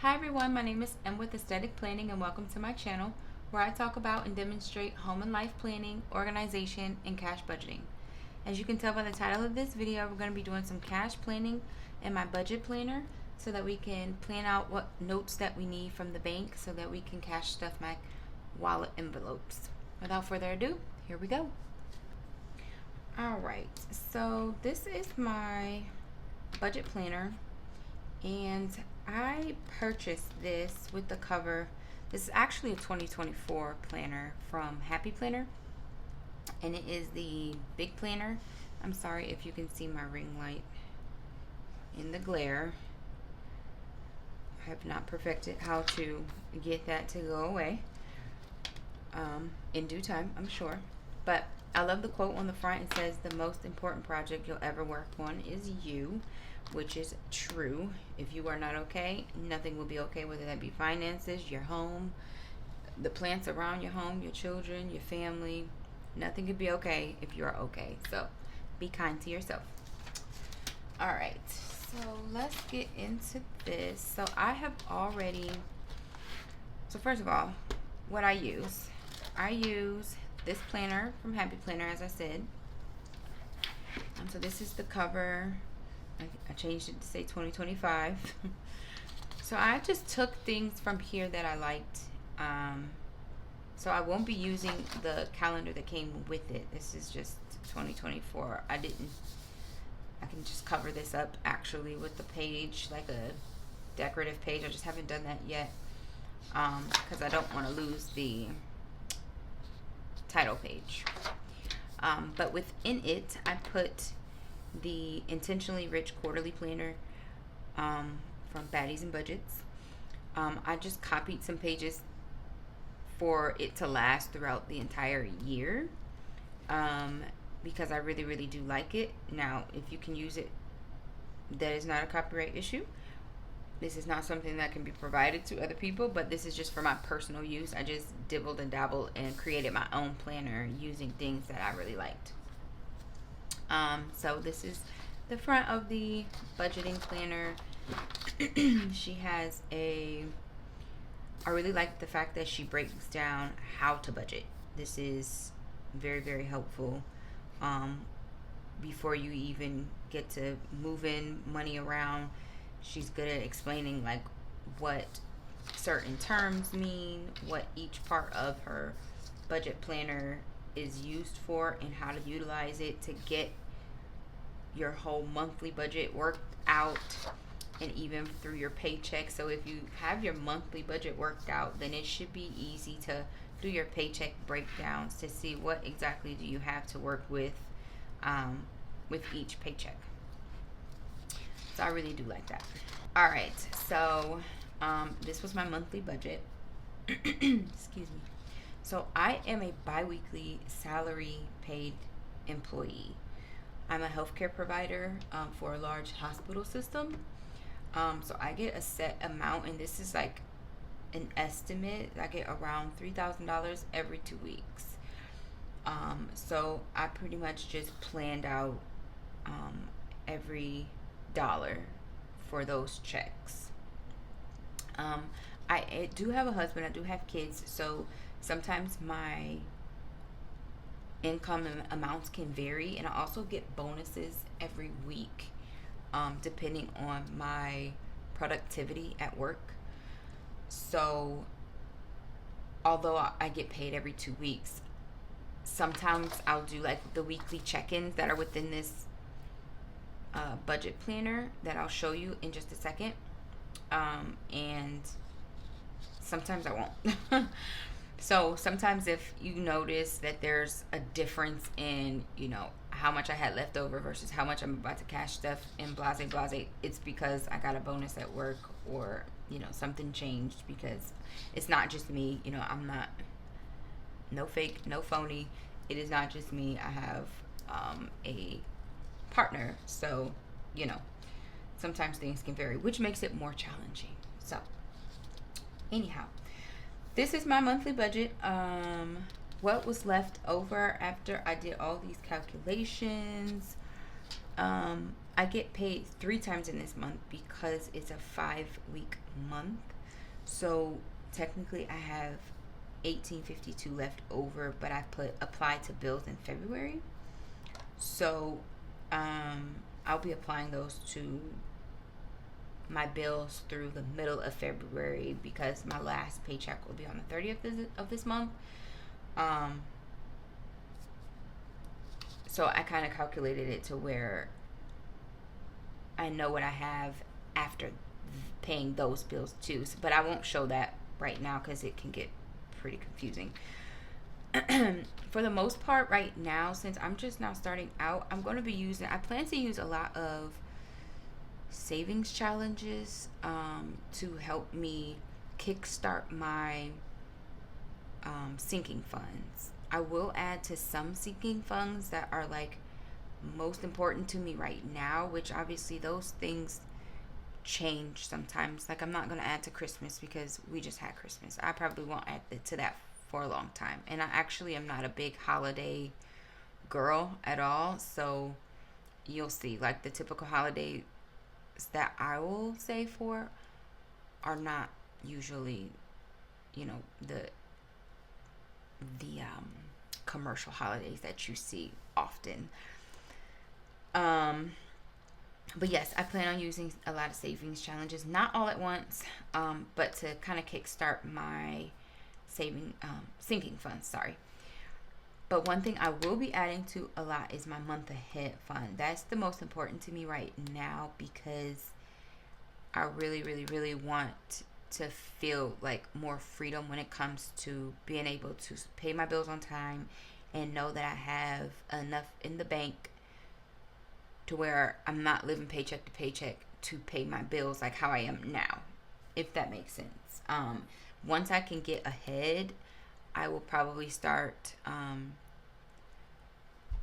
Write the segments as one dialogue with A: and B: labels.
A: Hi everyone, my name is Em with Aesthetic Planning and welcome to my channel where I talk about and demonstrate home and life planning, organization, and cash budgeting. As you can tell by the title of this video, we're going to be doing some cash planning in my budget planner so that we can plan out what notes that we need from the bank so that we can cash stuff my wallet envelopes. Without further ado, here we go. Alright, so this is my budget planner and I purchased this with the cover. This is actually a 2024 planner from Happy Planner, and it is the big planner. I'm sorry if you can see my ring light in the glare. I have not perfected how to get that to go away. In due time, I'm sure. But I love the quote on the front. It says, "The most important project you'll ever work on is you," which is true. If you are not okay, nothing will be okay, whether that be finances, your home, the plants around your home, your children, your family. Nothing could be okay if you are okay. So be kind to yourself. All right, so let's get into this. So I have already, so first of all, what I use this planner from Happy Planner, as I said. So this is the cover. I changed it to say 2025. So I just took things from here that I liked. So I won't be using the calendar that came with it. This is just 2024. I can just cover this up actually with the page, like a decorative page. I just haven't done that yet because I don't want to lose the title page. But within it, I put the Intentionally Rich Quarterly Planner from Baddies and Budgets. I just copied some pages for it to last throughout the entire year because I really, really do like it. Now, if you can use it, that is not a copyright issue. This is not something that can be provided to other people, but this is just for my personal use. I just dibbled and dabbled and created my own planner using things that I really liked. So this is the front of the budgeting planner. She has I really like the fact that she breaks down how to budget. This is very, very helpful before you even get to moving money around. She's good at explaining like what certain terms mean, what each part of her budget planner is used for, and how to utilize it to get your whole monthly budget worked out, and even through your paycheck. So if you have your monthly budget worked out, then it should be easy to do your paycheck breakdowns to see what exactly do you have to work with each paycheck. So I really do like that. All right, so this was my monthly budget. Excuse me. So I am a biweekly salary paid employee. I'm a healthcare provider for a large hospital system. So I get a set amount, and this is like an estimate. I get around $3,000 every 2 weeks. So I pretty much just planned out every dollar for those checks. I do have a husband. I do have kids. So sometimes my income and amounts can vary, and I also get bonuses every week depending on my productivity at work. So although I get paid every 2 weeks, sometimes I'll do like the weekly check-ins that are within this budget planner that I'll show you in just a second, and sometimes I won't. So sometimes if you notice that there's a difference in, how much I had left over versus how much I'm about to cash stuff in blase, it's because I got a bonus at work, or, something changed, because it's not just me. I'm not, no fake, no phony. It is not just me. I have a partner. So, sometimes things can vary, which makes it more challenging. So, anyhow. This is my monthly budget. What was left over after I did all these calculations I get paid 3 times in this month because it's a 5-week month. So technically I have 1852 left over, but I put apply to bills in February. So I'll be applying those to my bills through the middle of February because my last paycheck will be on the 30th of this month. So I kind of calculated it to where I know what I have after paying those bills too. But I won't show that right now because it can get pretty confusing. For the most part right now, since I'm just now starting out, I plan to use a lot of savings challenges to help me kickstart my sinking funds. I will add to some sinking funds that are like most important to me right now, which obviously those things change sometimes. Like I'm not going to add to Christmas because we just had Christmas. I probably won't add to that for a long time. And I actually am not a big holiday girl at all. So you'll see, like the typical holidays that I will save for are not usually, the commercial holidays that you see often. But yes, I plan on using a lot of savings challenges, not all at once, but to kind of kickstart my sinking funds. Sorry. But one thing I will be adding to a lot is my month ahead fund. That's the most important to me right now because I really, really, really want to feel like more freedom when it comes to being able to pay my bills on time and know that I have enough in the bank to where I'm not living paycheck to paycheck to pay my bills like how I am now, if that makes sense. Once I can get ahead, I will probably start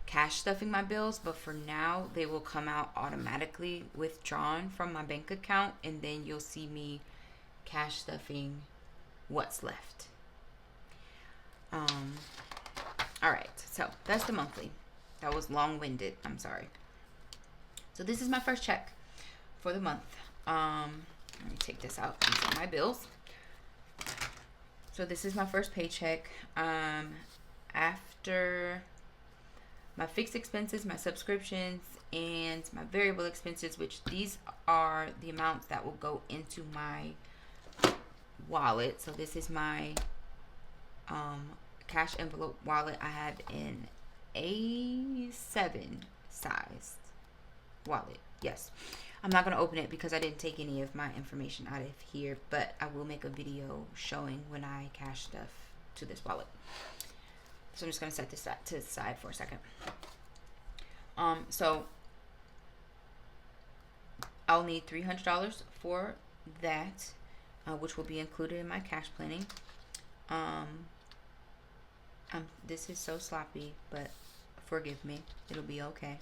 A: cash stuffing my bills, but for now they will come out automatically withdrawn from my bank account, and then you'll see me cash stuffing what's left. All right, so that's the monthly. That was long-winded. I'm sorry. So this is my first check for the month. Let me take this out. These are my bills. So this is my first paycheck. After my fixed expenses, my subscriptions, and my variable expenses, which these are the amounts that will go into my wallet. So this is my cash envelope wallet. I have an A7 size wallet. Yes, I'm not going to open it because I didn't take any of my information out of here, but I will make a video showing when I cash stuff to this wallet. So I'm just going to set this to the side for a second. So I'll need $300 for that, which will be included in my cash planning. This is so sloppy, but forgive me. It'll be okay.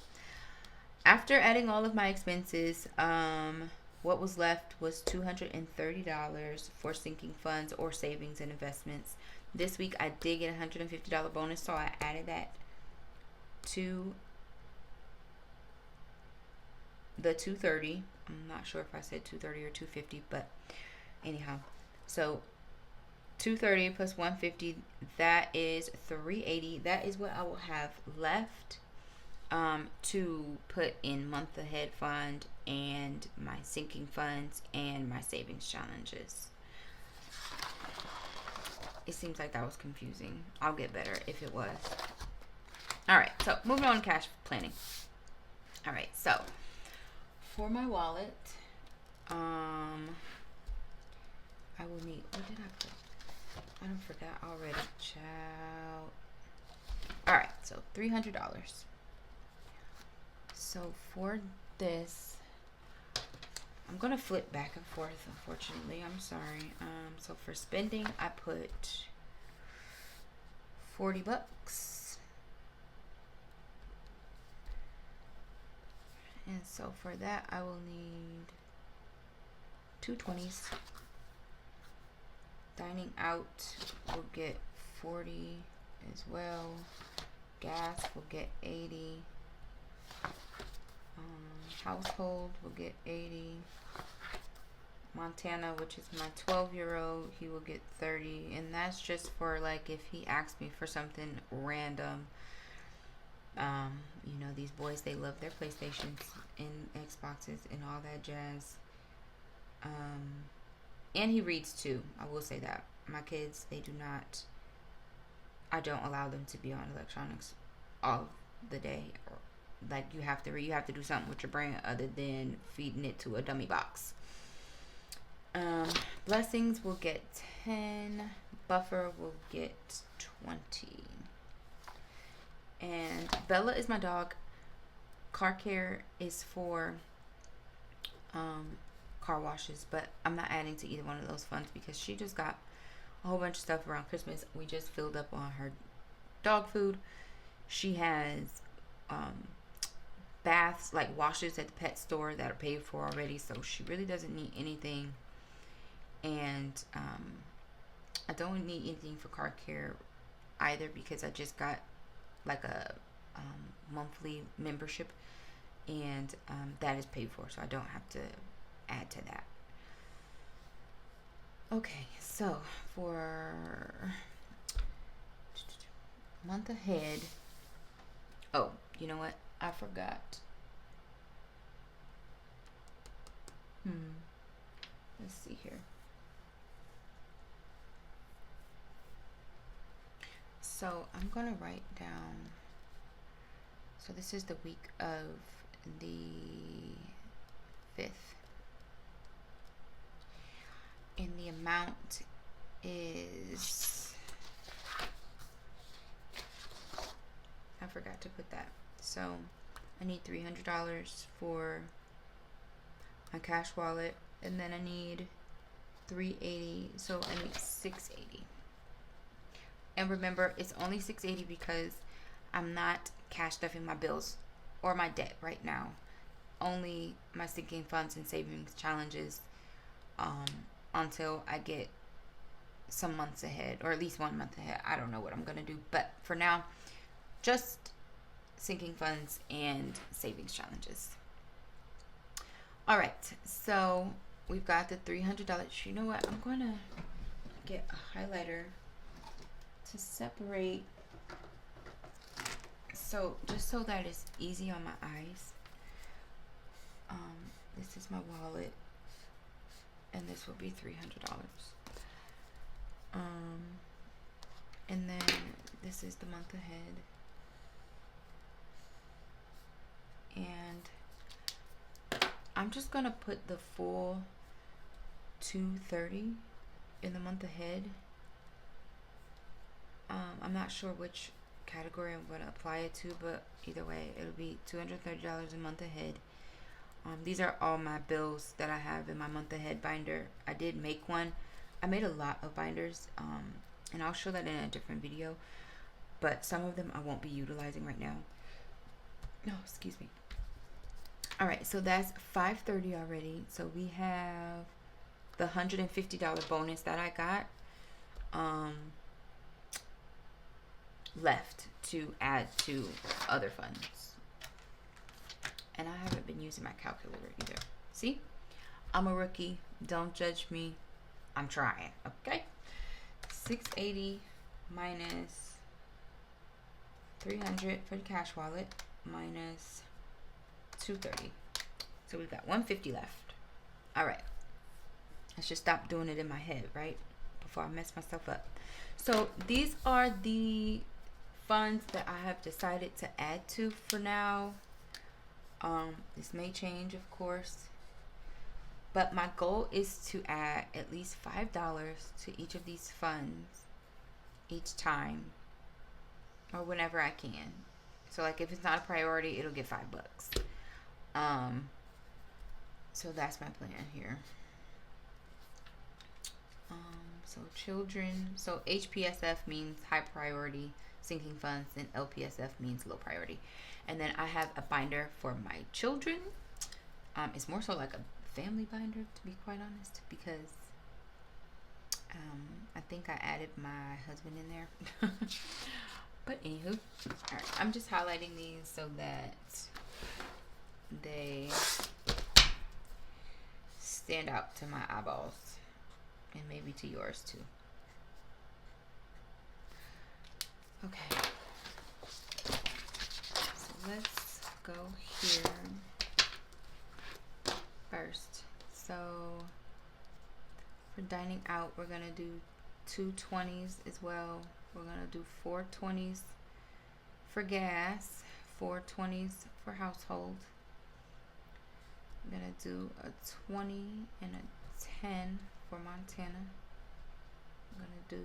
A: After adding all of my expenses, what was left was $230 for sinking funds or savings and investments. This week I did get a $150 bonus, so I added that to the $230. I'm not sure if I said $230 or $250, but anyhow, so $230 plus $150, that is $380. That is what I will have left to put in month ahead fund and my sinking funds and my savings challenges. It seems like that was confusing. I'll get better if it was. Alright, so moving on to cash planning. Alright, so for my wallet, I will need, what did I put? I don't forgot already, child. Alright, so $300. So for this, I'm gonna flip back and forth, unfortunately. I'm sorry. So for spending, I put $40. And so for that, I will need 2 20s. Dining out will get 40 as well. Gas will get 80. Household will get 80. Montana, which is my 12-year-old, he will get 30. And that's just for like if he asks me for something random. You know, these boys, they love their PlayStations and Xboxes and all that jazz. And he reads too. I will say that. My kids, they do not, I don't allow them to be on electronics all the day. Or, like, you have to read, you have to do something with your brain other than feeding it to a dummy box. Blessings will get 10. Buffer will get 20. And Bella is my dog. Car care is for car washes, but I'm not adding to either one of those funds because she just got a whole bunch of stuff around Christmas. We just filled up on her dog food. She has baths, like washes at the pet store that are paid for already, so she really doesn't need anything. And I don't need anything for car care either because I just got like a monthly membership, and that is paid for, so I don't have to add to that. Okay, so for month ahead, oh, you know what? I forgot. Let's see here. So I'm gonna write down. So this is the week of the 5th. And the amount is, I forgot to put that. So I need $300 for my cash wallet, and then I need $380, so I need $680. And remember, it's only $680 because I'm not cash stuffing my bills or my debt right now. Only my sinking funds and savings challenges until I get some months ahead, or at least 1 month ahead. I don't know what I'm going to do. But for now, just sinking funds and savings challenges. All right. So we've got the $300. You know what? I'm going to get a highlighter to separate, so just so that it's easy on my eyes. This is my wallet, and this will be $300. And then this is the month ahead, and I'm just gonna put the full $230 in the month ahead. I'm not sure which category I'm going to apply it to, but either way, it'll be $230 a month ahead. These are all my bills that I have in my month ahead binder. I did make one. I made a lot of binders, and I'll show that in a different video, but some of them I won't be utilizing right now. No, excuse me. All right, so that's $530 already. So we have the $150 bonus that I got left to add to other funds. And I haven't been using my calculator either. See? I'm a rookie. Don't judge me. I'm trying. Okay? 680 minus 300 for the cash wallet minus 230. So we've got 150 left. All right. I should stop doing it in my head, right? Before I mess myself up. So these are the funds that I have decided to add to for now. This may change, of course, but my goal is to add at least $5 to each of these funds each time, or whenever I can. So like if it's not a priority, it'll get $5. So that's my plan here. So children, so HPSF means high priority sinking funds, and LPSF means low priority. And then I have a binder for my children. It's more so like a family binder, to be quite honest, because I think I added my husband in there. But anywho, all right, I'm just highlighting these so that they stand out to my eyeballs, and maybe to yours too. Okay, so let's go here first. So for dining out, we're gonna do 2 20s as well. We're gonna do 4 20s for gas, 4 20s for household. I'm gonna do a 20 and a 10 for Montana. I'm gonna do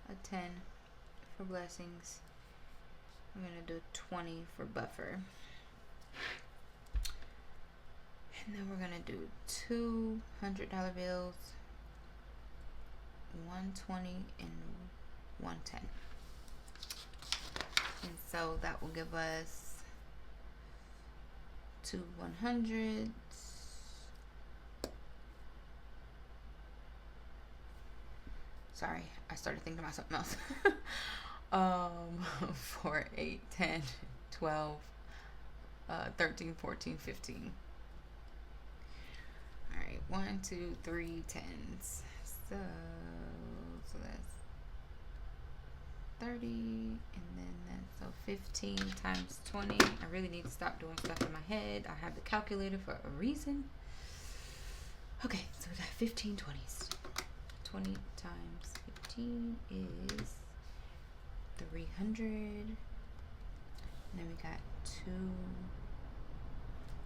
A: a 10 for blessings. I'm gonna do 20 for buffer. And then we're gonna do $200 bills, 120 and 110. And so that will give us 2 100s. Sorry, I started thinking about something else. 4, 8, 10, 12, 13, 14, 15. Alright, 1, 2, 3 10s. So that's 30, and then that's so 15 times 20. I really need to stop doing stuff in my head. I have the calculator for a reason. Okay, so we got 15 20s. 20 times 15 is 300. And then we got 2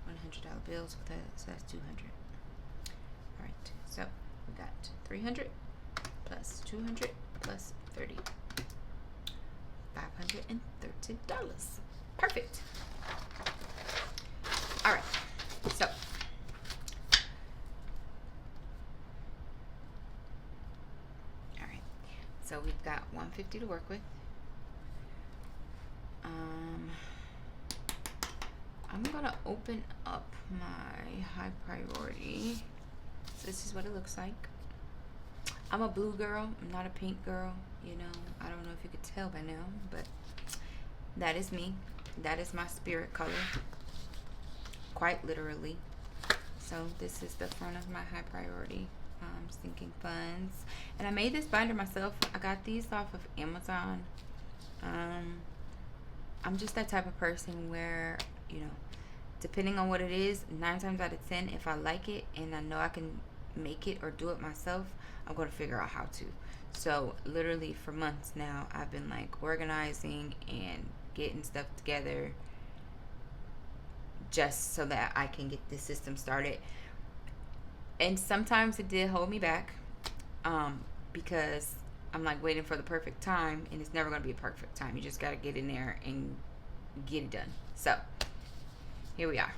A: $100 bills with that, so that's 200. Alright, so we got 300 plus 200 plus 30. $530. Perfect. Alright, so we've got 150 to work with. I'm gonna open up my high priority. So this is what it looks like. I'm a blue girl, I'm not a pink girl, you know. I don't know if you could tell by now, but that is me. That is my spirit color, quite literally. So this is the front of my high priority sinking funds, and I made this binder myself. I got these off of Amazon. I'm just that type of person where, you know, depending on what it is, 9 times out of 10, if I like it and I know I can make it or do it myself, I'm going to figure out how to. So literally for months now, I've been like organizing and getting stuff together just so that I can get this system started. And sometimes it did hold me back, because I'm like waiting for the perfect time, and it's never going to be a perfect time. You just got to get in there and get it done. So here we are.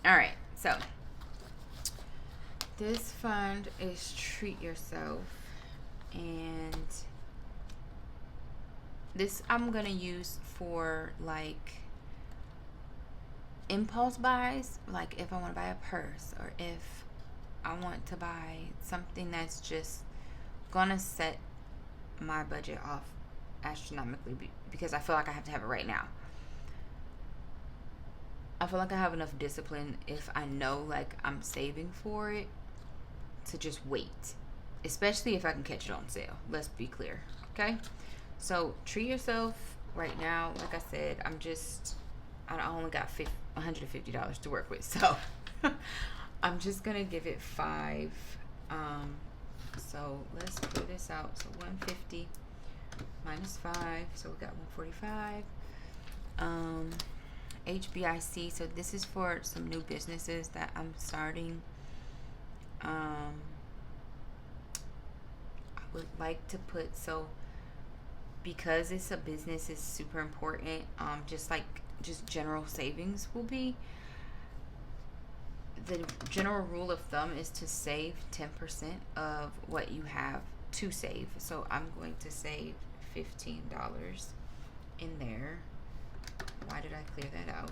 A: All right, so this fund is Treat Yourself, and this I'm gonna use for like impulse buys, like if I want to buy a purse, or if I want to buy something that's just gonna set my budget off astronomically, because I feel like I have to have it right now. I feel like I have enough discipline if I know like I'm saving for it to just wait, especially if I can catch it on sale. Let's be clear, okay? So Treat Yourself right now, like I said, I only got $150 to work with, so I'm just gonna give it 5. So let's clear this out. So 150 minus 5, so we got 145. HBIC, so this is for some new businesses that I'm starting. I would like to put, so because it's a business, is super important. Just general savings will be. The general rule of thumb is to save 10% of what you have to save. So I'm going to save $15 in there. Why did I clear that out?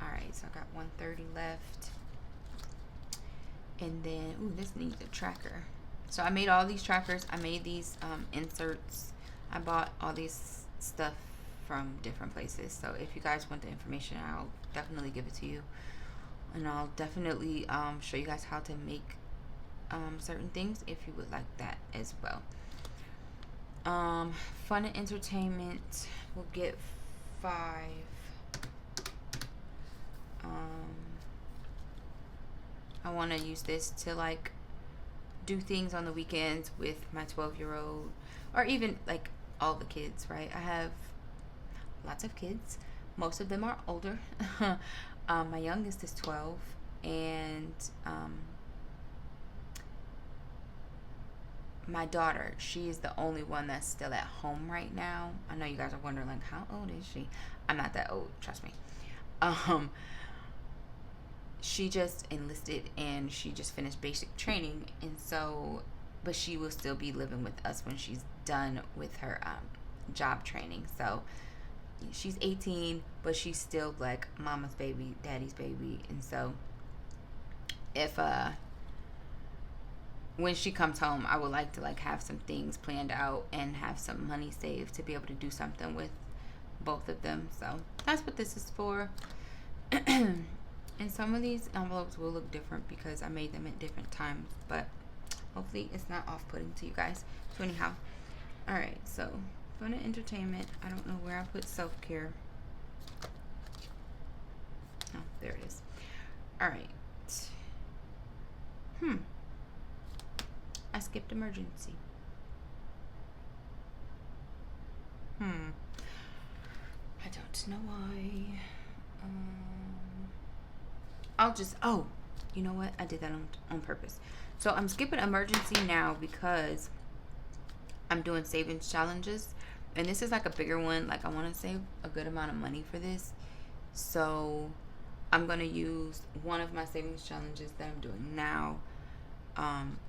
A: Alright, so I got 130 left. And then, ooh, this needs a tracker. So I made all these trackers. I made these inserts. I bought all these stuff from different places. So if you guys want the information, I'll definitely give it to you, and I'll definitely show you guys how to make certain things if you would like that as well. Fun and entertainment will get 5. I want to use this to like do things on the weekends with my 12-year-old, or even like all the kids, right? I have lots of kids. Most of them are older. My youngest is 12, and my daughter, she is the only one that's still at home right now. I know you guys are wondering, like, how old is she? I'm not that old, trust me. She just enlisted and she just finished basic training, and so, but she will still be living with us when she's done with her job training. So she's 18, but she's still like mama's baby, daddy's baby. And so if when she comes home, I would like to like have some things planned out and have some money saved to be able to do something with both of them. So that's what this is for. And some of these envelopes will look different because I made them at different times, but hopefully it's not off-putting to you guys. So anyhow, all right, so fun and entertainment. I don't know where I put self-care. Oh, there it is. All right. I skipped emergency. I don't know why. I'll just, oh, you know what? I did that on purpose. So I'm skipping emergency now because I'm doing savings challenges. And this is like a bigger one. Like I want to save a good amount of money for this. So I'm going to use one of my savings challenges that I'm doing now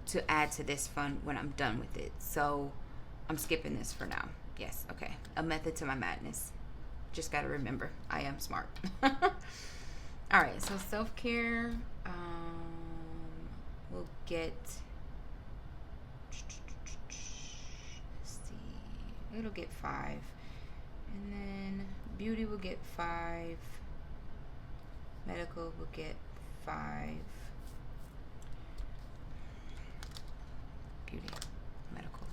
A: to add to this fund when I'm done with it. So I'm skipping this for now. Yes, okay. A method to my madness. Just got to remember, I am smart. All right, so self-care, we'll get, let's see, it'll get 5. And then beauty will get 5. Medical will get 5. Beauty, medical.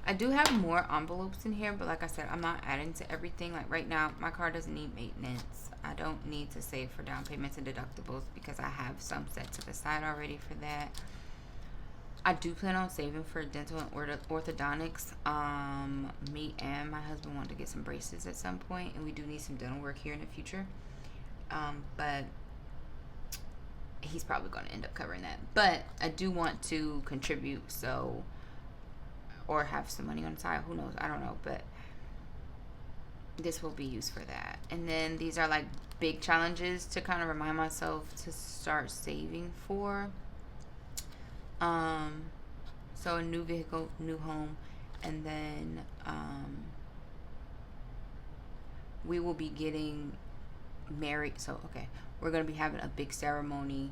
A: I do have more envelopes in here, but like I said, I'm not adding to everything. Like right now, my car doesn't need maintenance. I don't need to save for down payments and deductibles because I have some set to the side already for that. I do plan on saving for dental and orthodontics. Me and my husband want to get some braces at some point, and we do need some dental work here in the future. But he's probably going to end up covering that. But I do want to contribute, so, or have some money on the side. Who knows? I don't know, but this will be used for that. And then these are like big challenges to kind of remind myself to start saving for. So a new vehicle, new home, and then we will be getting married. So okay, we're gonna be having a big ceremony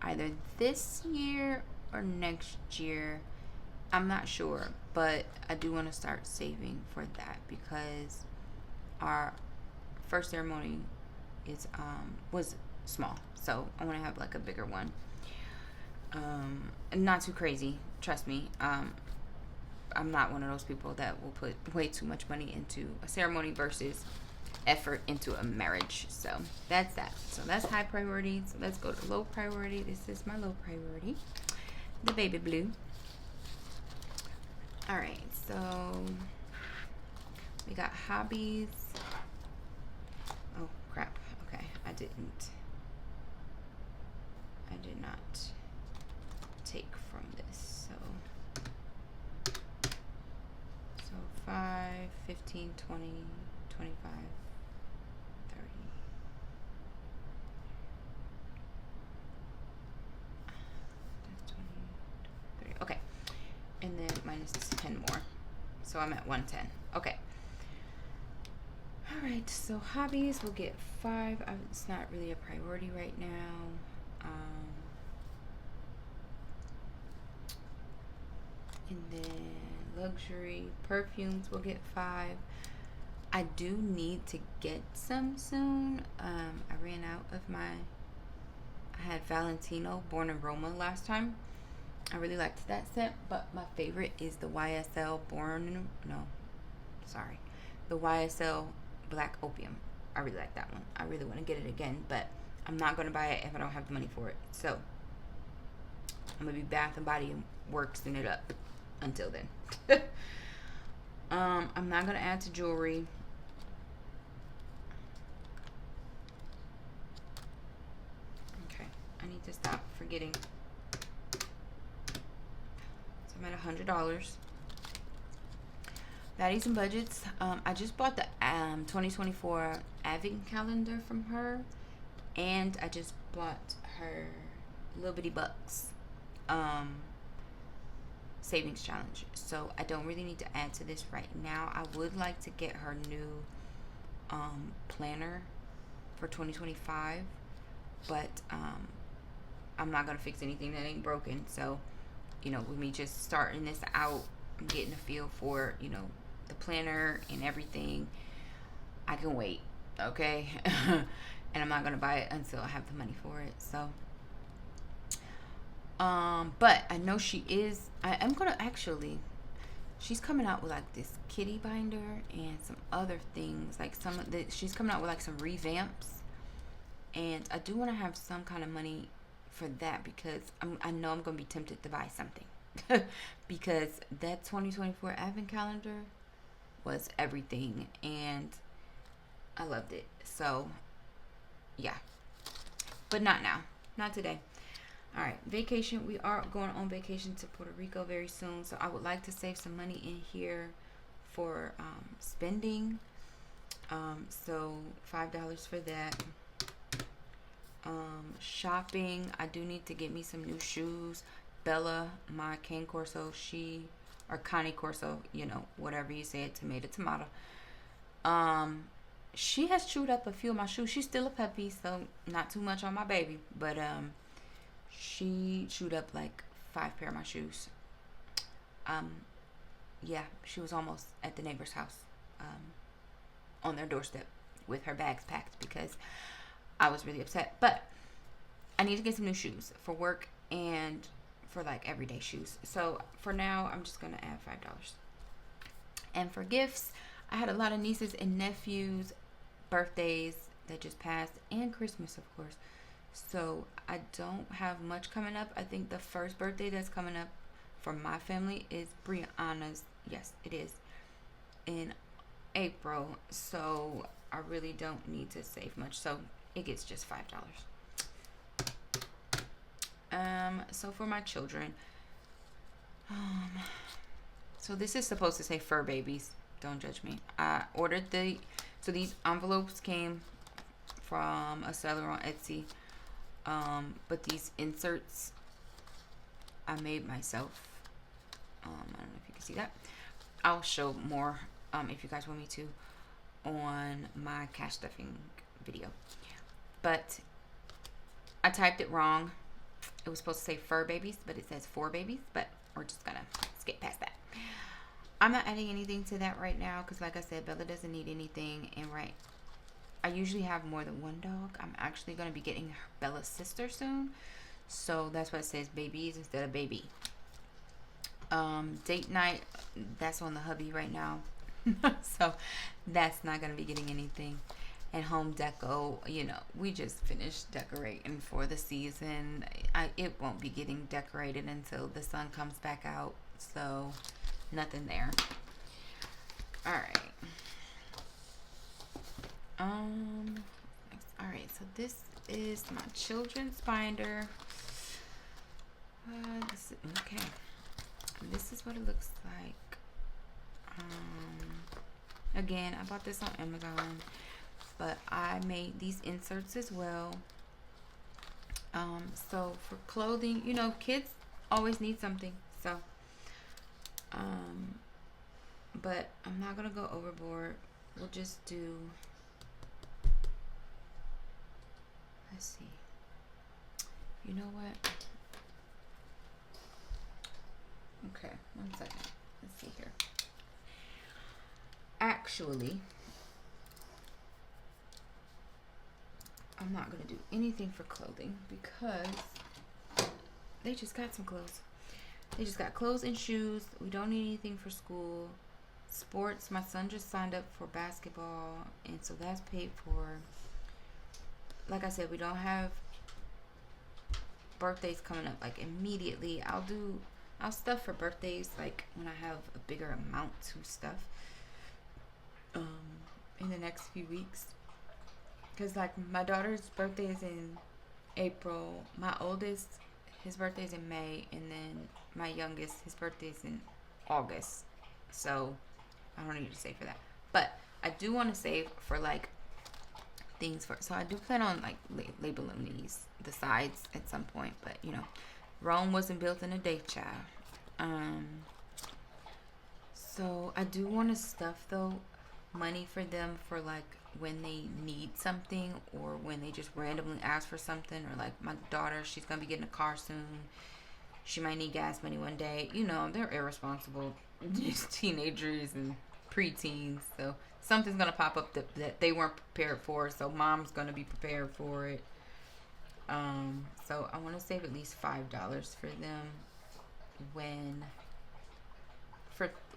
A: either this year or next year. I'm not sure, but I do want to start saving for that because our first ceremony is was small, so I want to have like a bigger one. Not too crazy, trust me. I'm not one of those people that will put way too much money into a ceremony versus effort into a marriage. So that's that. So that's high priority. So let's go to low priority. This is my low priority, the baby blue. All right, so we got hobbies. Oh crap. Okay, I did not take from this. So 5, 15, 20, 25, 30. That's 20, 30. Okay. And then minus 10 more. So I'm at 110. Okay. All right, so hobbies will get 5. It's not really a priority right now. And then luxury perfumes will get 5. I do need to get some soon. I ran out of I had Valentino Born in Roma last time. I really liked that scent, but my favorite is the YSL the YSL Black Opium. I really like that one. I really want to get it again, but I'm not going to buy it if I don't have the money for it. So I'm going to be Bath and Body Worksing it up until then. I'm not going to add to jewelry. Okay, I need to stop forgetting. So I'm at $100. Baddies and budgets. I just bought the 2024 Advent calendar from her, and I just bought her Little Bitty Bucks savings challenge. So I don't really need to add to this right now. I would like to get her new planner for 2025, but I'm not gonna fix anything that ain't broken. So, with me just starting this out, I'm getting a feel for the planner and everything. I can wait, okay? And I'm not gonna buy it until I have the money for it. So but I know she is. I am gonna actually. She's coming out with like this kitty binder and some other things. Like she's coming out with like some revamps, and I do want to have some kind of money for that because I know I'm gonna be tempted to buy something because that 2024 Advent calendar was everything, and I loved it. So yeah, but not now, not today. All right, vacation. We are going on vacation to Puerto Rico very soon, so I would like to save some money in here for spending. So $5 for that. Shopping. I do need to get me some new shoes. Bella, my Cane Corso, or Connie Corso, whatever you say it, tomato. She has chewed up a few of my shoes. She's still a puppy, so not too much on my baby, but she chewed up like 5 pair of my shoes. Yeah, she was almost at the neighbor's house, on their doorstep with her bags packed because I was really upset. But I need to get some new shoes for work and for like everyday shoes. So for now, I'm just gonna add $5. And for gifts, I had a lot of nieces and nephews' birthdays that just passed, and Christmas, of course. So I don't have much coming up. I think the first birthday that's coming up for my family is Brianna's. Yes, it is in April. So I really don't need to save much. So it gets just $5. So for my children, so this is supposed to say fur babies. Don't judge me. I ordered so these envelopes came from a seller on Etsy. But these inserts I made myself. I don't know if you can see that. I'll show more if you guys want me to on my cash stuffing video. But I typed it wrong. It was supposed to say fur babies, but it says 4 babies. But we're just gonna skip past that. I'm not adding anything to that right now because, like I said, Bella doesn't need anything. And I usually have more than one dog. I'm actually going to be getting Bella's sister soon. So that's why it says babies instead of baby. Date night, that's on the hubby right now. So that's not going to be getting anything. And home deco, we just finished decorating for the season. It won't be getting decorated until the sun comes back out. So nothing there. All right. Alright, so this is my children's binder. Okay. This is what it looks like. Again, I bought this on Amazon, but I made these inserts as well. So for clothing, kids always need something. So, but I'm not gonna go overboard. We'll just do. Let's see. You know what? Okay, one second. Let's see here. Actually, I'm not gonna do anything for clothing because they just got some clothes. They just got clothes and shoes. We don't need anything for school. Sports, my son just signed up for basketball, and so that's paid for. Like I said, we don't have birthdays coming up like immediately. I'll stuff for birthdays like when I have a bigger amount to stuff in the next few weeks. Because like my daughter's birthday is in April. My oldest, his birthday is in May, and then my youngest, his birthday is in August. So I don't need to save for that. But I do want to save for like things for. So I do plan on like labeling the sides at some point. But you know, Rome wasn't built in a day, child. So I do want to stuff though money for them for like when they need something or when they just randomly ask for something, or like my daughter, she's gonna be getting a car soon. She might need gas money one day. You know, they're irresponsible just teenagers and preteens, so something's gonna pop up that they weren't prepared for, so mom's gonna be prepared for it. So I want to save at least $5 for them when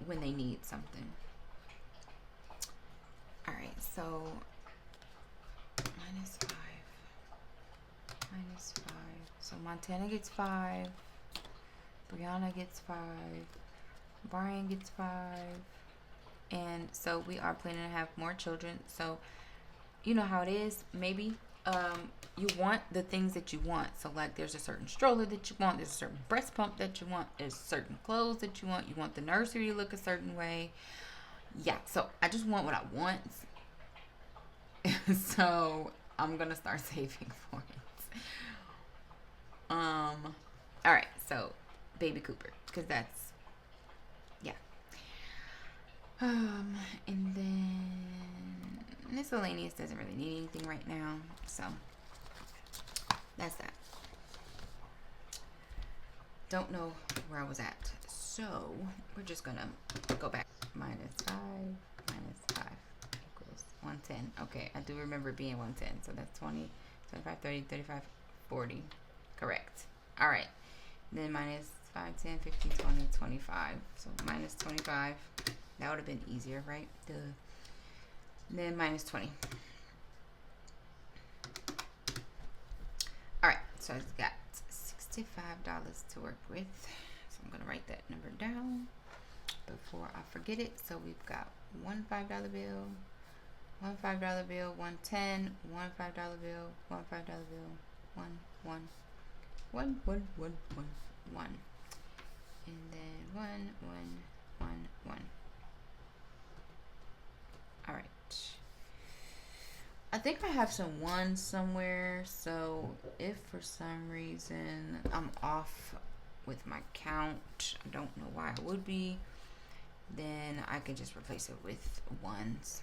A: they need something. All right, so minus 5. So Montana gets 5. Brianna gets 5. Brian gets 5. And so we are planning to have more children. So you know how it is. Maybe you want the things that you want. So like there's a certain stroller that you want. There's a certain breast pump that you want. There's certain clothes that you want. You want the nursery to look a certain way. Yeah, so I just want what I want. So I'm gonna start saving for it. All right, so baby Cooper, because that's and then miscellaneous doesn't really need anything right now, so that's that. Don't know where I was at, so we're just gonna go back. Minus 5 equals 110. Okay, I do remember it being 110, so that's 20, 25, 30, 35, 40. Correct. All right, then minus 5, 10, 15, 20, 25. So minus 25. That would have been easier, right? Then minus 20. All right, so I've got $65 to work with. So I'm going to write that number down before I forget it. So we've got one $5 bill, one $5 bill, 110, one $5 bill, one $5 bill, one, and then one. All right. I think I have some ones somewhere. So if for some reason I'm off with my count, I don't know why I would be, then I can just replace it with ones.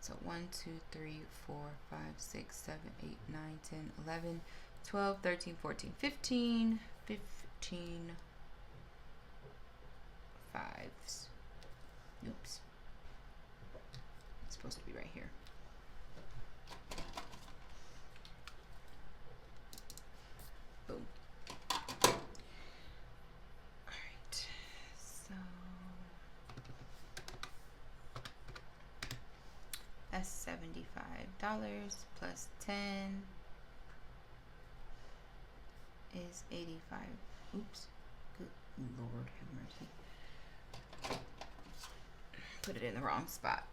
A: So 1, 2, 3, 4, 5, 6, 7, 8, 9, 10, 11, 12, 13, 14, 15 fives. Oops. It's supposed to be right here. Boom. Alright. So that's $75 plus 10 is 85. Oops. Good Lord have mercy. Put it in the wrong spot.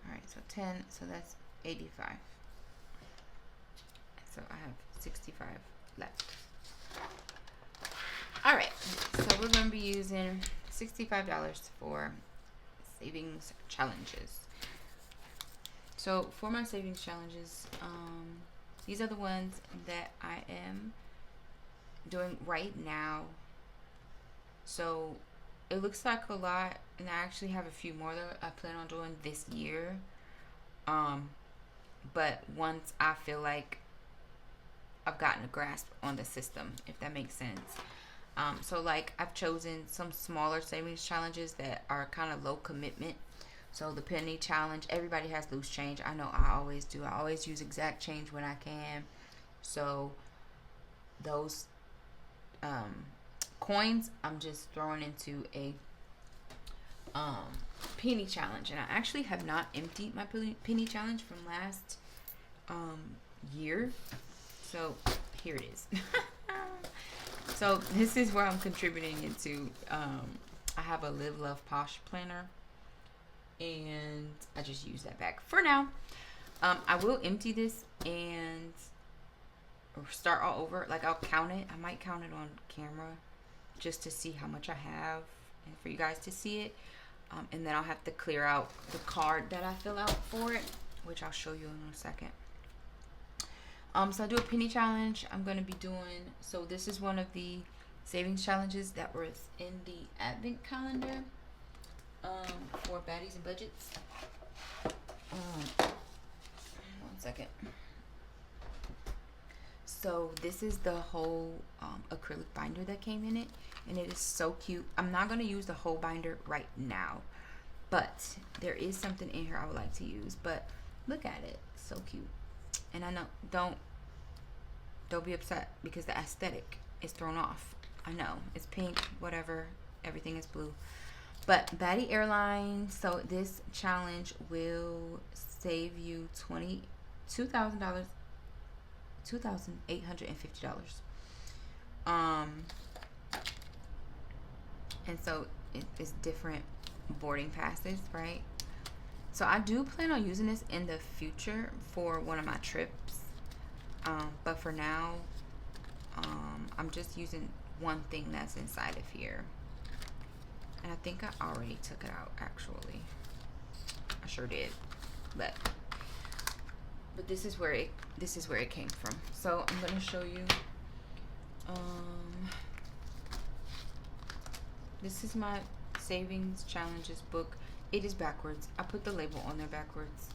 A: Alright, so 10, so that's 85. So I have 65 left. Alright, so we're going to be using $65 for savings challenges. So for my savings challenges, these are the ones that I am doing right now. So it looks like a lot, and I actually have a few more that I plan on doing this year. But once I feel like I've gotten a grasp on the system, if that makes sense. So like I've chosen some smaller savings challenges that are kind of low commitment. So the penny challenge, everybody has loose change. I know I always do. I always use exact change when I can. So those coins, I'm just throwing into a penny challenge. And I actually have not emptied my penny challenge from last year. So here it is. So this is where I'm contributing into. I have a Live Love Posh planner, and I just use that bag for now. I will empty this and start all over. Like, I'll count it. I might count it on camera just to see how much I have and for you guys to see it. And then I'll have to clear out the card that I fill out for it, which I'll show you in a second. So I do a penny challenge. I'm going to be doing, so this is one of the savings challenges that was in the advent calendar for baddies and budgets. One second. So this is the whole acrylic binder that came in it, and it is so cute. I'm not going to use the whole binder right now, but there is something in here I would like to use. But look at it, so cute. And I know, don't be upset because the aesthetic is thrown off. I know it's pink, whatever, everything is blue. But Baddie Airlines, so this challenge will save you $2,850. And so it's different boarding passes, right? So I do plan on using this in the future for one of my trips. But for now, I'm just using one thing that's inside of here. And I think I already took it out, actually. I sure did. But this is where it came from. So I'm gonna show you. This is my savings challenges book. It is backwards. I put the label on there backwards.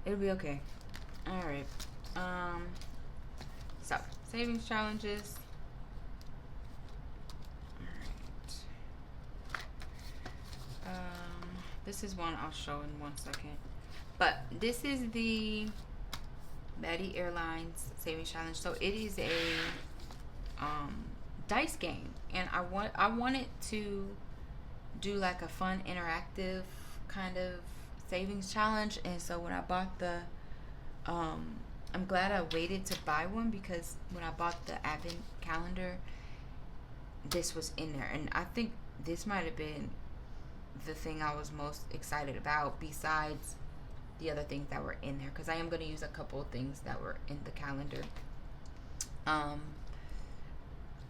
A: It'll be okay. All right. So savings challenges. All right. This is one I'll show in 1 second. But this is the Baddie Airlines savings challenge. So it is a dice game, and I wanted to do like a fun interactive kind of savings challenge. And so when I bought the I'm glad I waited to buy one, because when I bought the advent calendar, this was in there, and I think this might have been the thing I was most excited about besides the other things that were in there, because I am going to use a couple of things that were in the calendar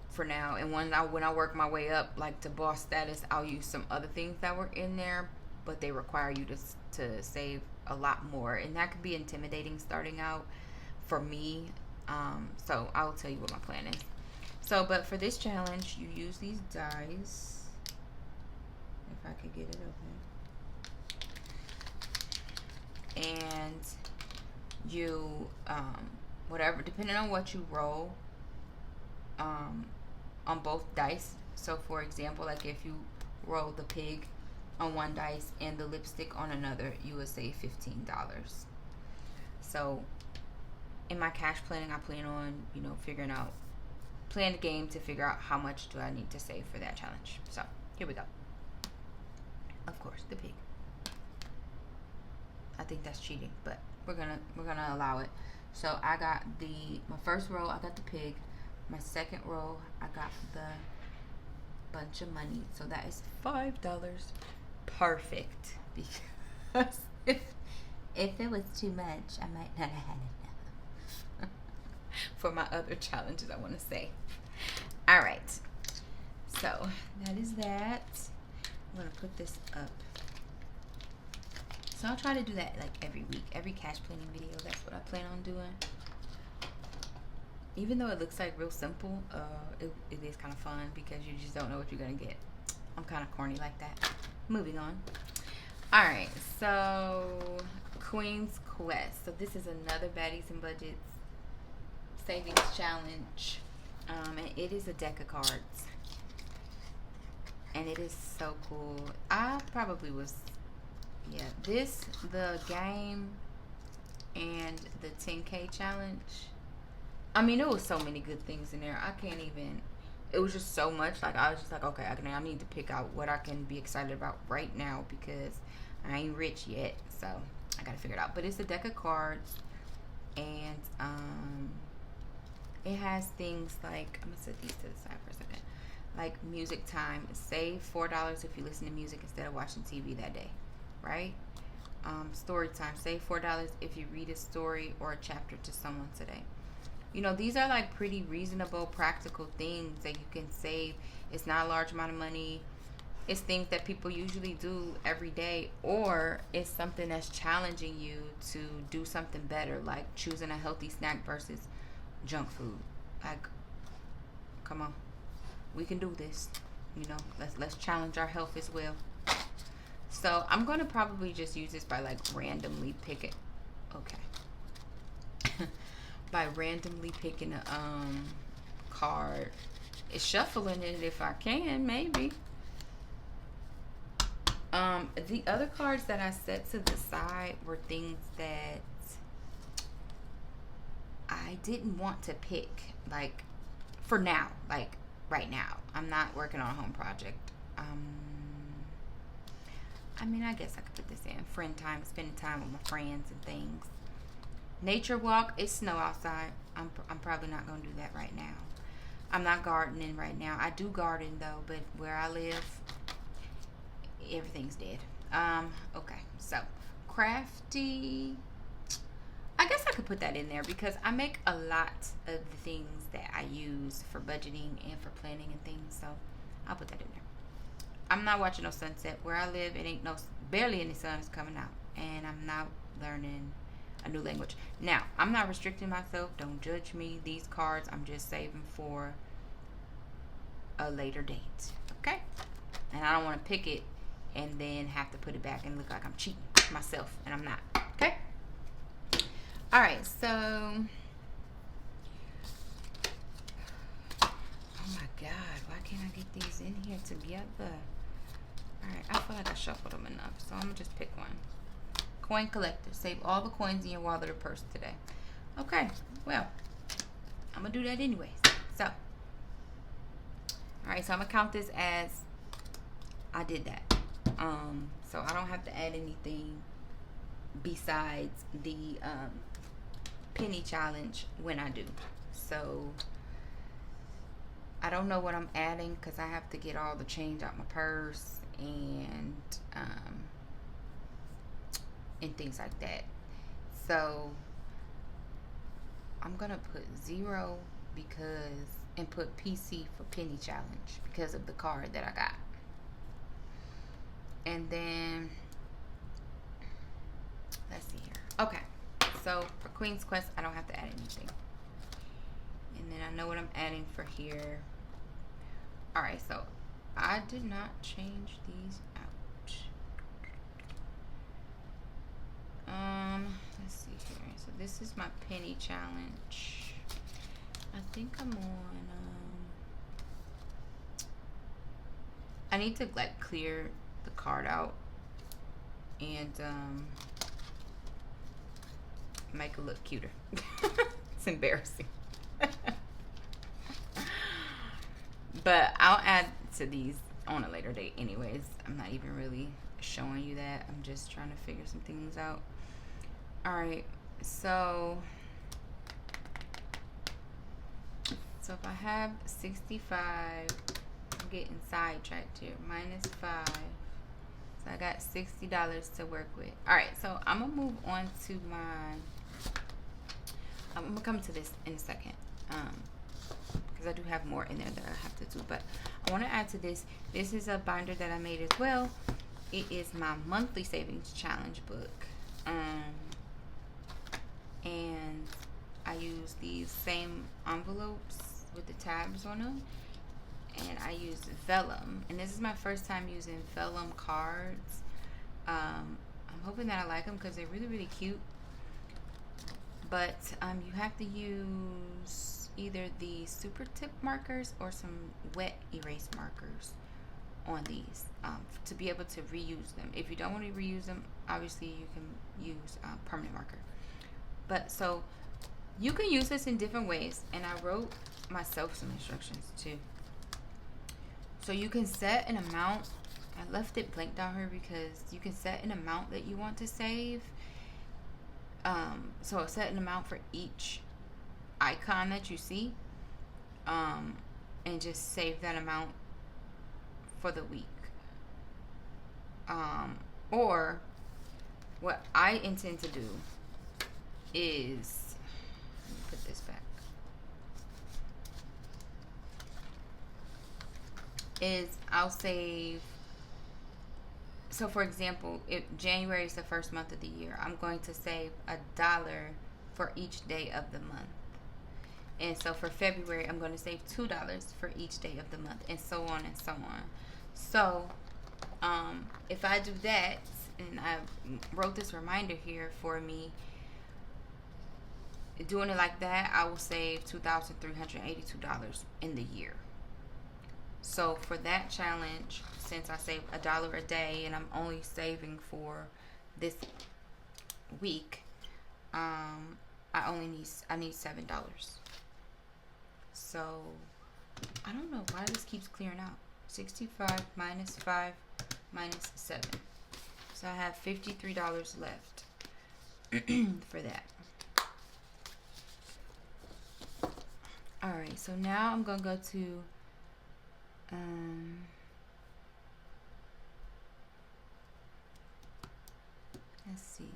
A: for now. And when I work my way up, like to boss status, I'll use some other things that were in there, but they require you to save a lot more, and that could be intimidating starting out for me. So I'll tell you what my plan is. So, but for this challenge, you use these dice. If I could get it open. And you, whatever, depending on what you roll, on both dice. So for example, like if you roll the pig on one dice and the lipstick on another, you would save $15. So in my cash planning, I plan on, plan the game to figure out how much do I need to save for that challenge. So here we go. Of course, the pig. I think that's cheating, but we're gonna allow it. So I got my first roll, I got the pig. My second roll, I got the bunch of money. So that is $5. Perfect. Because if it was too much, I might not have had enough for my other challenges, I want to say. All right. So that is that. I'm going to put this up. So I'll try to do that like every week, every cash planning video. That's what I plan on doing. Even though it looks like real simple, it is kind of fun because you just don't know what you're going to get. I'm kind of corny like that. Moving on. All right, so Queen's Quest. So this is another Baddies and Budgets savings challenge. And it is a deck of cards. And it is so cool. I probably was Yeah, the game and the 10K challenge. I mean, there was so many good things in there. I can't even. It was just so much. Like, I was just like, okay, I need to pick out what I can be excited about right now because I ain't rich yet, so I gotta figure it out. But it's a deck of cards, and it has things like, I'm gonna set these to the side for a second. Like music time. Save $4 if you listen to music instead of watching TV that day, right? Story time. Save $4 if you read a story or a chapter to someone today. You know, these are like pretty reasonable, practical things that you can save. It's not a large amount of money. It's things that people usually do every day, or it's something that's challenging you to do something better, like choosing a healthy snack versus junk food. Like, come on, we can do this. You know, let's challenge our health as well. So I'm gonna probably just use this by like randomly picking. Okay. By randomly picking a card, shuffling it if I can, maybe. The other cards that I set to the side were things that I didn't want to pick, like, for now, like right now. I'm not working on a home project. I mean, I guess I could put this in. Friend time, spending time with my friends and things. Nature walk. It's snow outside. I'm probably not going to do that right now. I'm not gardening right now. I do garden though, but where I live, everything's dead. Okay. So, crafty. I guess I could put that in there because I make a lot of the things that I use for budgeting and for planning and things. So, I'll put that in there. I'm not watching no sunset. Where I live, it ain't barely any sun is coming out, and I'm not learning a new language. Now, I'm not restricting myself. Don't judge me. These cards I'm just saving for a later date. Okay? And I don't want to pick it and then have to put it back and look like I'm cheating myself, and I'm not. Okay? All right, so oh my God, why can't I get these in here together? All right, I feel like I shuffled them enough, so I'm gonna just pick one. Coin collector. Save all the coins in your wallet or purse today. Okay, well, I'm gonna do that anyways. So, all right, so I'm gonna count this as I did that. So I don't have to add anything besides the penny challenge when I do. So I don't know what I'm adding because I have to get all the change out my purse and things like that. So I'm gonna put 0 and put PC for penny challenge because of the card that I got. And then let's see here. Okay, so for Queen's Quest I don't have to add anything. And then I know what I'm adding for here. Alright, so I did not change these out. Let's see here. So this is my penny challenge. I think I'm on I need to like clear the card out and make it look cuter. It's embarrassing. But I'll add to these on a later date anyways. I'm not even really showing you that. I'm just trying to figure some things out. Alright, so if I have 65, I'm getting sidetracked here. Minus 5. So I got $60 to work with. Alright, so I'm going to move on to I'm going to come to this in a second. Because I do have more in there that I have to do. But I want to add to this. This is a binder that I made as well. It is my monthly savings challenge book. And I use these same envelopes with the tabs on them. And I use vellum. And this is my first time using vellum cards. I'm hoping that I like them because they're really, really cute. But you have to use either the super tip markers or some wet erase markers. on these, to be able to reuse them. If you don't want to reuse them, obviously you can use permanent marker. But so you can use this in different ways, and I wrote myself some instructions too. So you can set an amount. I left it blank down here because you can set an amount that you want to save. So set an amount for each icon that you see, and just save that amount for the week. Or what I intend to do is, let me put this back, is I'll save. So for example, if January is the first month of the year, I'm going to save $1 for each day of the month. And so for February, I'm going to save $2 for each day of the month, and so on and so on. So if I do that, and I wrote this reminder here for me, doing it like that, I will save $2,382 in the year. So for that challenge, since I save $1 a day and I'm only saving for this week, I need $7. So I don't know why this keeps clearing out. 65 minus 5 minus 7. So I have $53 left for that. Alright, so now I'm going to go to let's see.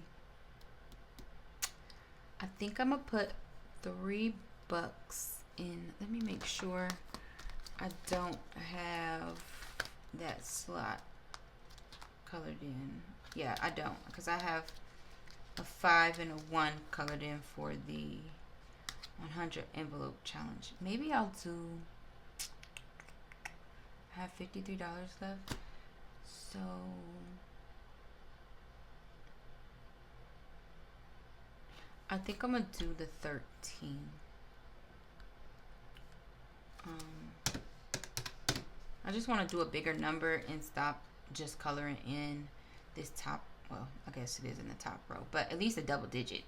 A: I think I'm going to put $3 in. Let me make sure I don't have that slot colored in. Yeah, I don't, because I have a 5 and a 1 colored in for the 100 envelope challenge. Maybe I'll do, I have $53 left, so I think I'm gonna do the 13. I just want to do a bigger number and stop just coloring in this top. Well, I guess it is in the top row, but at least a double digit.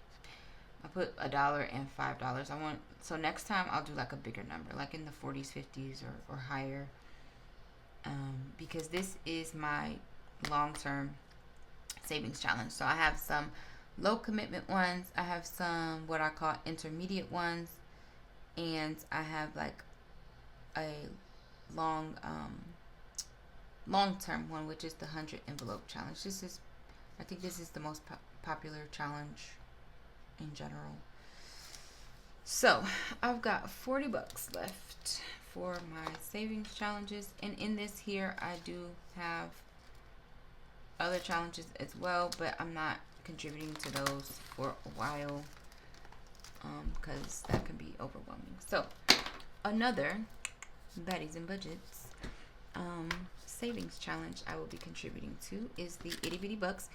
A: I put $1 and $5. I want, so next time I'll do like a bigger number, like in the 40s, 50s, or higher, because this is my long-term savings challenge. So I have some low commitment ones, I have some what I call intermediate ones, and I have like a long-term one, which is the 100 envelope challenge. I think this is the most popular challenge in general. So I've got $40 left for my savings challenges, and in this here I do have other challenges as well, but I'm not contributing to those for a while because that can be overwhelming. So another Baddies and Budgets savings challenge I will be contributing to is the Itty Bitty Bucks.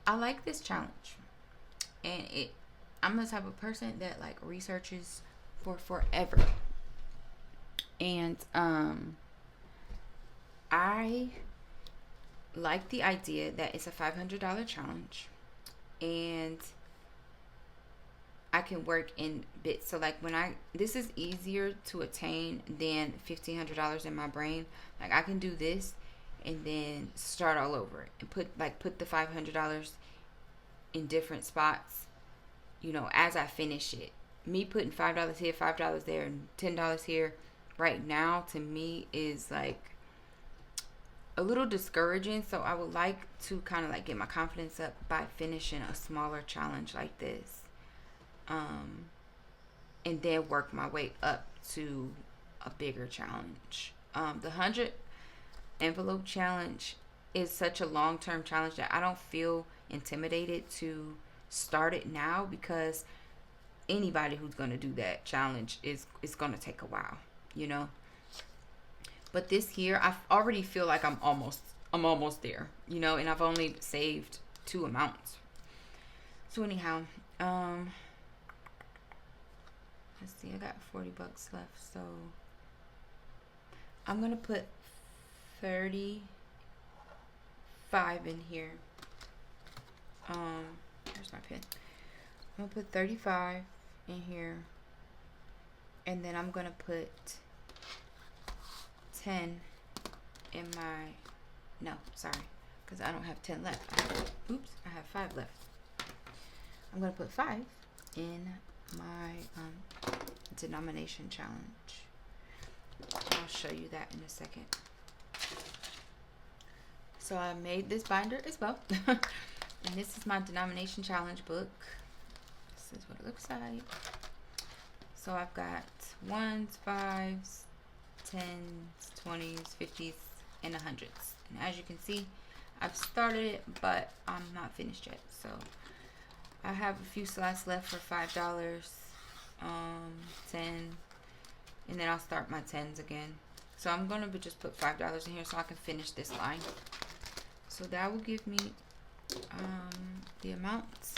A: I like this challenge, and I'm the type of person that like researches for forever, and I like the idea that it's a $500 challenge, and I can work in bits. So like this is easier to attain than $1,500 in my brain. Like I can do this and then start all over and put the $500 in different spots, as I finish it. Me putting $5 here, $5 there, and $10 here right now to me is like a little discouraging. So I would like to kind of like get my confidence up by finishing a smaller challenge like this, and then work my way up to a bigger challenge. The 100 envelope challenge is such a long-term challenge that I don't feel intimidated to start it now, because anybody who's going to do that challenge is going to take a while, But this here, I already feel like I'm almost there, and I've only saved 2 amounts. So anyhow, let's see, I got $40 left, so I'm gonna put 35 in here. Here's my pen. I'm gonna put 35 in here, and then I'm gonna put 10 in my, no, sorry, because I don't have 10 left. Oops, I have 5 left. I'm gonna put 5 in my denomination challenge. I'll show you that in a second. So I made this binder as well. And this is my denomination challenge book. This is what it looks like. So I've got 1s, 5s, 10s, 20s, 50s, and 100s. And as you can see, I've started it, but I'm not finished yet. So I have a few slots left for $5, 10, and then I'll start my 10s again. So I'm gonna just put $5 in here so I can finish this line. So that will give me the amounts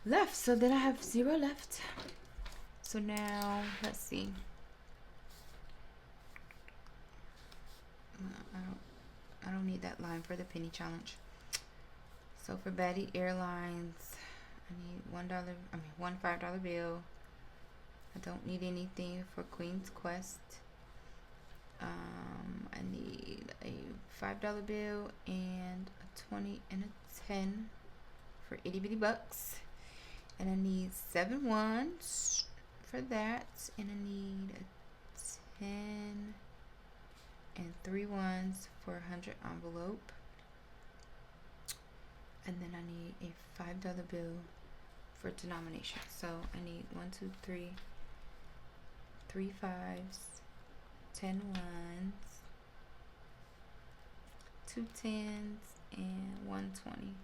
A: left. So then I have 0 left. So now let's see. I don't need that line for the penny challenge. So for Betty Airlines, I need one $5 bill. I don't need anything for Queen's Quest. I need a $5 bill and a 20 and a 10 for itty bitty bucks. And I need 7 1s for that. And I need a 10 and 3 1s for a 100 envelope. And then I need a $5 bill for denomination. So I need 1, 2, 3, 3 5s, 10 1s, 2 10s, and 1 20.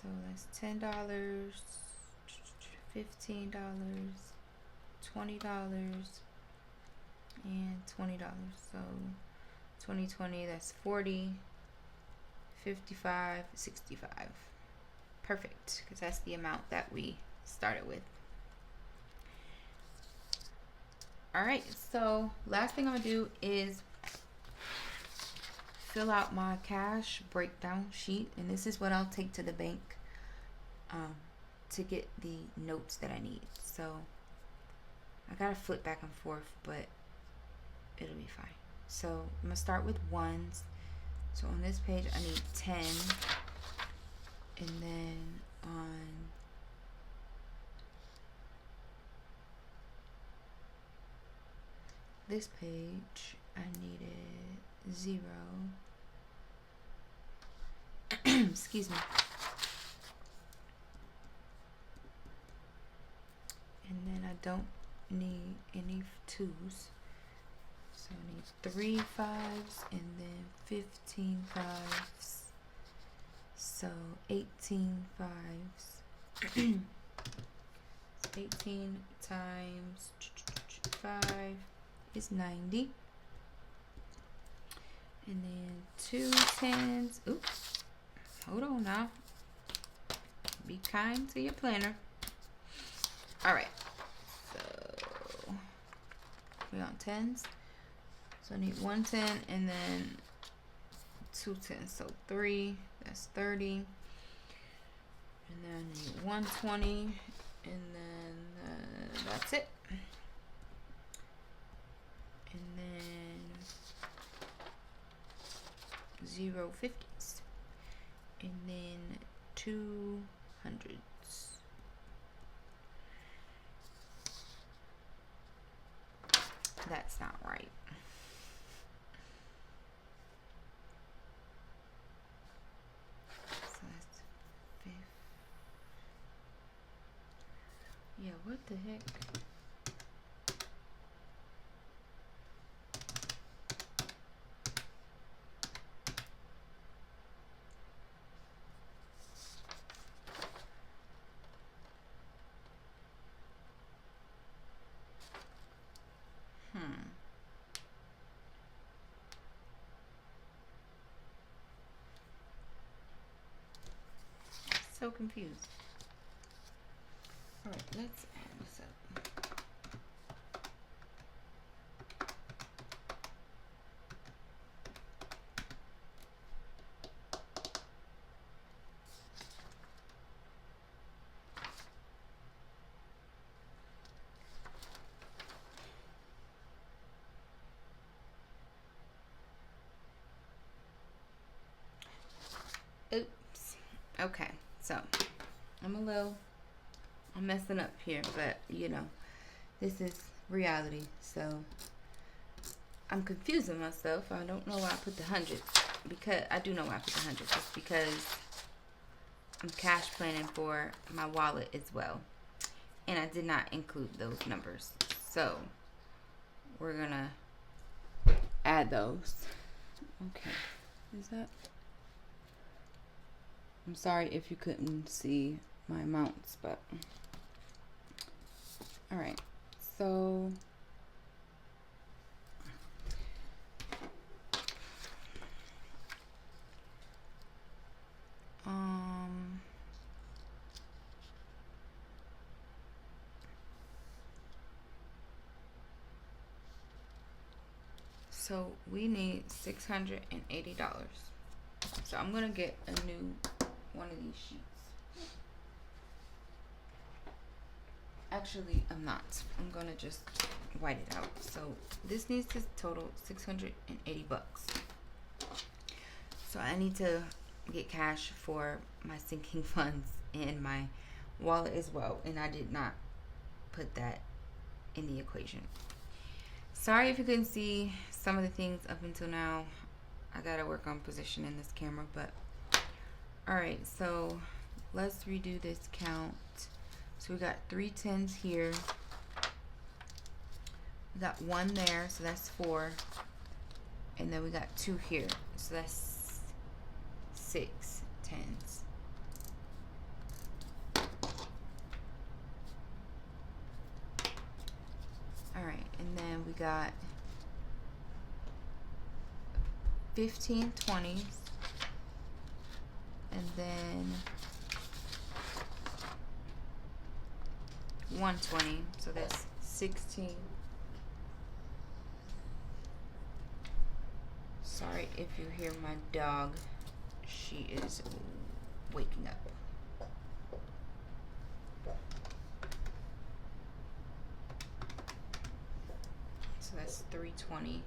A: So that's $10, $15, $20, and $20. So 20, 20, that's 40, 55, 65. Perfect, because that's the amount that we started with. Alright, so last thing I'm going to do is fill out my cash breakdown sheet, and this is what I'll take to the bank to get the notes that I need. So I gotta flip back and forth, but it'll be fine. So I'm gonna start with 1s. So on this page I need 10, and then on this page I needed 0. Excuse me. And then I don't need any 2s. So I need 3 5s and then 15 5s. So 18 5s. 18 times 5 is 90. And then 2 10s. Oops. Hold on now. Be kind to your planner. Alright. So we're on 10s. So I need 1 10 and then 2 10s. So 3. That's 30. And then I need 120. And then that's it. And then 0 50s. And then 200s. That's not right. So that's 5. Yeah, what the heck? So confused. Alright, let's add this up. So I'm messing up here, but you know, this is reality. So I'm confusing myself. I don't know why I put the hundreds, because I do know why I put the hundreds. It's because I'm cash planning for my wallet as well, and I did not include those numbers. So we're gonna add those. Okay, is that? I'm sorry if you couldn't see my amounts, but all right. So so we need $680. So I'm gonna get a new one of these sheets. Actually, I'm not. I'm gonna just white it out. So this needs to total $680. So I need to get cash for my sinking funds and my wallet as well, and I did not put that in the equation. Sorry if you couldn't see some of the things up until now. I gotta work on positioning this camera, but all right, so let's redo this count. So we got 3 10s here, we got 1 there, so that's 4, and then we got 2 here, so that's 6 10s. All right, and then we got 15 20s, and then 120, so that's 16. Sorry if you hear my dog, she is waking up. So that's 320.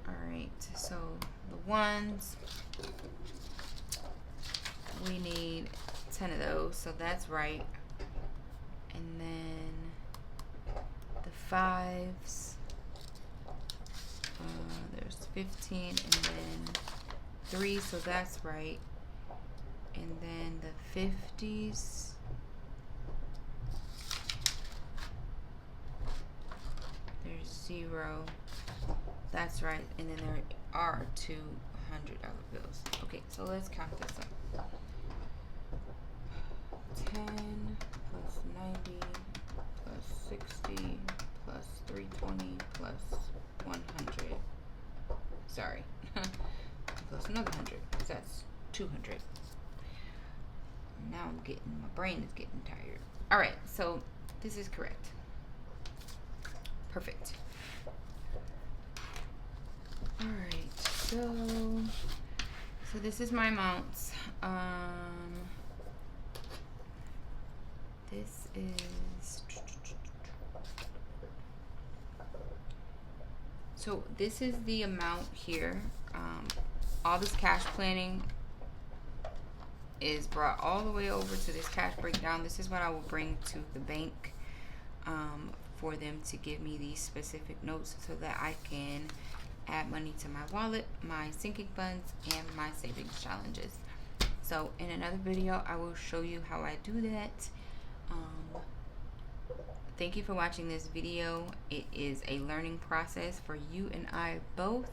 A: All right, so the ones, we need 10 of those, so that's right. And then the 5s, there's 15, and then 3, so that's right. And then the 50s, there's 0, that's right. And then there are 2 $100 bills. Okay, so let's count this up. 10 plus 90 plus 60 plus 320 plus 100. Sorry. Plus another 100. That's 200. Now my brain is getting tired. All right, so this is correct. Perfect. All right, so this is my amounts. This is, so this is the amount here. All this cash planning is brought all the way over to this cash breakdown. This is what I will bring to the bank for them to give me these specific notes so that I can add money to my wallet, my sinking funds, and my savings challenges. So in another video, I will show you how I do that. Thank you for watching this video. It is a learning process for you and I both,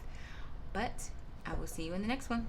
A: but I will see you in the next one.